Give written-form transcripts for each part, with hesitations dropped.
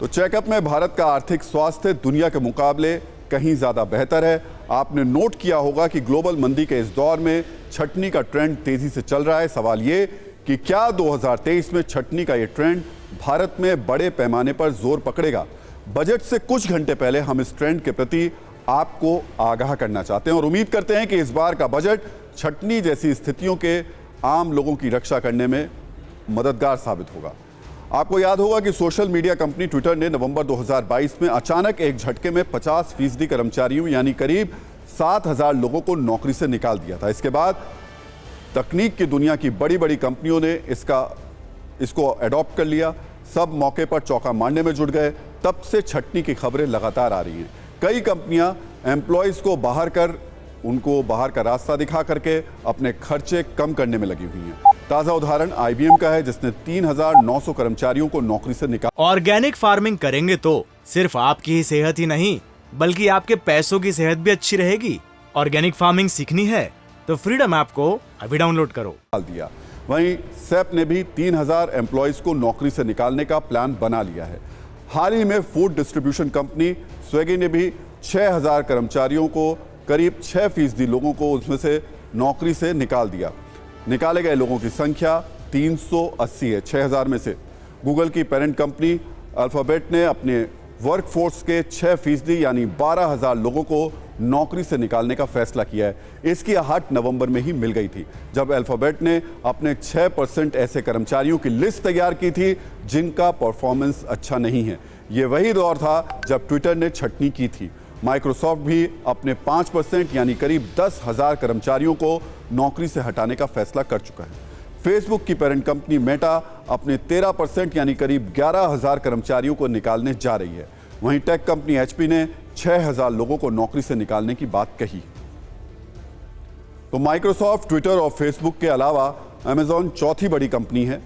तो चेकअप में भारत का आर्थिक स्वास्थ्य दुनिया के मुकाबले कहीं ज्यादा बेहतर है। आपने नोट किया होगा कि ग्लोबल मंदी के इस दौर में छटनी का ट्रेंड तेजी से चल रहा है। सवाल ये कि क्या 2023 में छटनी का ये ट्रेंड भारत में बड़े पैमाने पर जोर पकड़ेगा। बजट से कुछ घंटे पहले हम इस ट्रेंड के प्रति आपको आगाह करना चाहते हैं और उम्मीद करते हैं कि इस बार का बजट छटनी जैसी स्थितियों के आम लोगों की रक्षा करने में मददगार साबित होगा। आपको याद होगा कि सोशल मीडिया कंपनी ट्विटर ने नवंबर 2022 में अचानक एक झटके में 50% कर्मचारियों यानी करीब 7,000 लोगों को नौकरी से निकाल दिया था। इसके बाद तकनीक की दुनिया की बड़ी बड़ी कंपनियों ने इसको अडॉप्ट कर लिया। सब मौके पर चौका मारने में जुट गए। तब से छटनी की खबरें लगातार आ रही हैं। कई कंपनियां एम्प्लॉयज को उनको बाहर का रास्ता दिखा करके अपने खर्चे कम करने में लगी हुई हैं। ताजा उदाहरण IBM का है, जिसने 3,900 कर्मचारियों को नौकरी से निकाला। ऑर्गेनिक फार्मिंग करेंगे तो सिर्फ आपकी ही सेहत ही नहीं बल्कि आपके पैसों की सेहत भी अच्छी रहेगी। ऑर्गेनिक फार्मिंग सीखनी है तो फ्रीडम ऐप को अभी डाउनलोड करो। दिया। वहीं सेप ने भी 3,000 एम्प्लॉयज को नौकरी से निकालने का प्लान बना लिया है। हाल ही में फूड डिस्ट्रीब्यूशन कंपनी स्विगी ने भी 6,000 कर्मचारियों को, करीब 6% लोगों को उसमें से नौकरी से निकाल दिया। निकाले गए लोगों की संख्या 380 है 6,000 में से। गूगल की पेरेंट कंपनी अल्फाबेट ने अपने वर्कफोर्स के 6% यानी 12,000 लोगों को नौकरी से निकालने का फैसला किया है। इसकी आहट नवंबर में ही मिल गई थी, जब अल्फाबेट ने अपने 6% ऐसे कर्मचारियों की लिस्ट तैयार की थी जिनका परफॉर्मेंस अच्छा नहीं है। ये वही दौर था जब ट्विटर ने छटनी की थी। माइक्रोसॉफ्ट भी अपने 5% यानी करीब 10,000 कर्मचारियों को नौकरी से हटाने का फैसला कर चुका है। फेसबुक की पेरेंट कंपनी मेटा अपने 13% यानी करीब 11,000 कर्मचारियों को निकालने जा रही है। वहीं टेक कंपनी HP ने 6,000 लोगों को नौकरी से निकालने की बात कही। तो माइक्रोसॉफ्ट, ट्विटर और फेसबुक के अलावा अमेजॉन चौथी बड़ी कंपनी है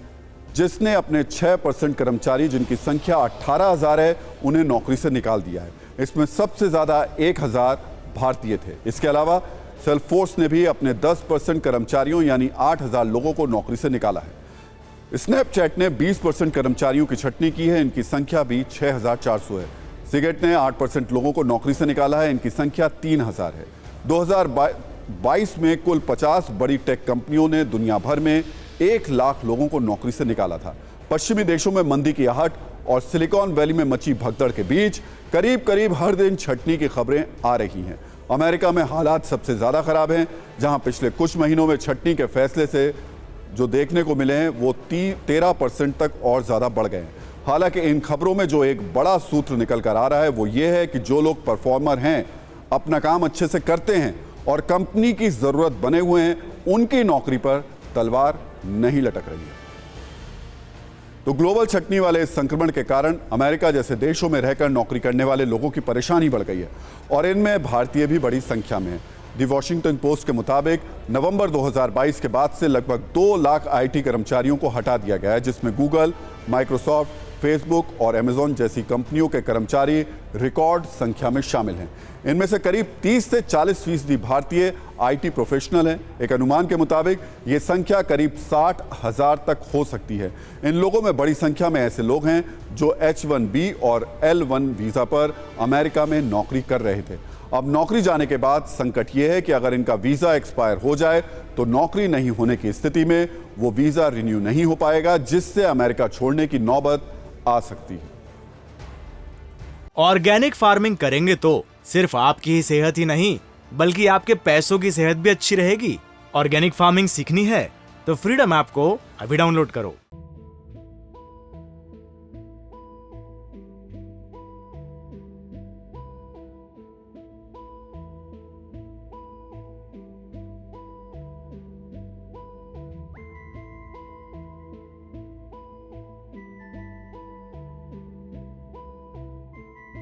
जिसने अपने 6% कर्मचारी, जिनकी संख्या 18,000 है, उन्हें नौकरी से निकाल दिया है। इसमें सबसे ज्यादा 1,000 भारतीय थे। इसके अलावा सेल्सफोर्स ने भी अपने 10% कर्मचारियों यानी 8,000 लोगों को नौकरी से निकाला है। स्नैपचैट ने 20% कर्मचारियों की छटनी की है, इनकी संख्या भी 6,400 है। सिगेट ने 8% लोगों को नौकरी से निकाला है, इनकी संख्या 3,000 है। 2022 में कुल 50 बड़ी टेक कंपनियों ने दुनिया भर में 1 लाख लोगों को नौकरी से निकाला था। पश्चिमी देशों में मंदी की आहट और सिलिकॉन वैली में मची भगदड़ के बीच करीब हर दिन छटनी की खबरें आ रही हैं। अमेरिका में हालात सबसे ज्यादा खराब हैं, जहां पिछले कुछ महीनों में छटनी के फैसले से जो देखने को मिले हैं वो 13% तक और ज्यादा बढ़ गए हैं। हालांकि इन खबरों में जो एक बड़ा सूत्र निकल कर आ रहा है वो ये है कि जो लोग परफॉर्मर हैं, अपना काम अच्छे से करते हैं और कंपनी की जरूरत बने हुए हैं, उनकी नौकरी पर तलवार नहीं लटक रही है। तो ग्लोबल छटनी वाले इस संक्रमण के कारण अमेरिका जैसे देशों में रहकर नौकरी करने वाले लोगों की परेशानी बढ़ गई है और इनमें भारतीय भी बड़ी संख्या में है। दी वॉशिंगटन पोस्ट के मुताबिक नवंबर 2022 के बाद से लगभग 2 लाख IT कर्मचारियों को हटा दिया गया है, जिसमें गूगल, माइक्रोसॉफ्ट, फेसबुक और अमेजॉन जैसी कंपनियों के कर्मचारी रिकॉर्ड संख्या में शामिल हैं। इनमें से करीब 30 से 40% भारतीय IT प्रोफेशनल हैं। एक अनुमान के मुताबिक ये संख्या करीब 60,000 तक हो सकती है। इन लोगों में बड़ी संख्या में ऐसे लोग हैं जो H-1B और L-1 वीजा पर अमेरिका में नौकरी कर रहे थे। अब नौकरी जाने के बाद संकट ये है कि अगर इनका वीजा एक्सपायर हो जाए तो नौकरी नहीं होने की स्थिति में वो वीजा रिन्यू नहीं हो पाएगा, जिससे अमेरिका छोड़ने की नौबत आ सकती है। ऑर्गेनिक फार्मिंग करेंगे तो सिर्फ आपकी ही सेहत ही नहीं बल्कि आपके पैसों की सेहत भी अच्छी रहेगी। ऑर्गेनिक फार्मिंग सीखनी है तो फ्रीडम ऐप को अभी डाउनलोड करो।